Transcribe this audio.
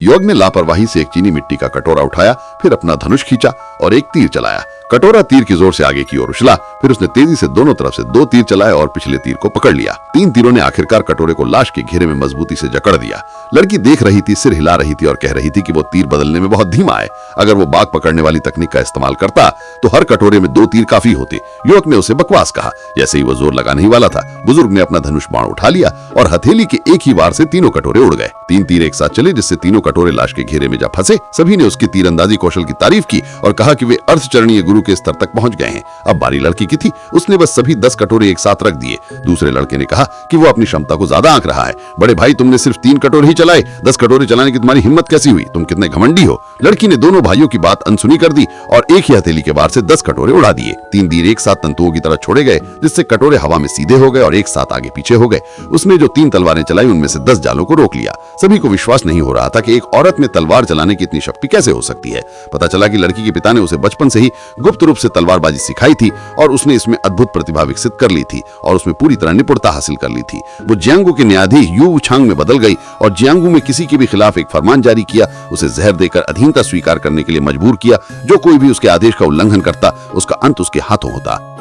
युवक ने लापरवाही से एक चीनी मिट्टी का कटोरा उठाया, फिर अपना धनुष खींचा और एक तीर चलाया। कटोरा तीर की जोर से आगे की ओर उछला, फिर उसने तेजी से दोनों तरफ से 2 तीर चलाए और पिछले तीर को पकड़ लिया। 3 तीरों ने आखिरकार कटोरे को लाश के घेरे में मजबूती से जकड़ दिया। लड़की देख रही थी, सिर हिला रही थी और कह रही थी कि वो तीर बदलने में बहुत धीमा है। अगर वो बाघ पकड़ने वाली तकनीक का इस्तेमाल करता तो हर कटोरे में 2 तीर काफी होते। युवक ने उसे बकवास कहा। जैसे ही वो जोर लगाने ही वाला था, बुजुर्ग ने अपना धनुष बाण उठा लिया और हथेली के एक ही वार से तीनों कटोरे उड़ गए। 3 तीर एक साथ चले, जिससे तीनों कटोरे लाश के घेरे में जा फंसे। सभी ने उसकी तीरंदाजी कौशल की तारीफ की और कहा कि वे अर्धचरणीय गुरु के स्तर तक पहुंच गए हैं। अब बारी लड़की की थी। उसने बस सभी 10 कटोरे एक साथ रख दिए। दूसरे लड़के ने कहा कि वो अपनी क्षमता को ज्यादा आंक रहा है। बड़े भाई, तुमने सिर्फ 3 कटोरे ही चलाए, 10 कटोरे चलाने की तुम्हारी हिम्मत कैसी हुई? तुम कितने घमंडी हो। लड़की ने दोनों भाइयों की बात अनसुनी कर दी और एक ही हथेली के वार से 10 कटोरे उड़ा दिए। 3 तीर एक साथ तंतुओं की तरह छोड़े गए, जिससे कटोरे हवा में सीधे हो गए और एक साथ आगे पीछे हो गए। उसने जो 3 तलवारें चलाई, उनमें से 10 जालों को रोक लिया। सभी को विश्वास नहीं हो रहा था कि एक औरत में तलवार चलाने की इतनी शक्ति कैसे हो सकती है। पता चला कि लड़की के पिता ने उसे बचपन से ही गुप्त रूप से तलवारबाजी सिखाई थी और उसने इसमें अद्भुत प्रतिभा विकसित कर ली थी और उसमें पूरी तरह निपुणता हासिल कर ली थी। वो जियांगू के न्यायाधीश यू छांग में बदल गई और जियांगू में किसी के भी खिलाफ एक फरमान जारी किया, उसे जहर देकर अधीनता स्वीकार करने के लिए मजबूर किया। जो कोई भी उसके आदेश का उल्लंघन करता, उसका अंत उसके हाथों होता।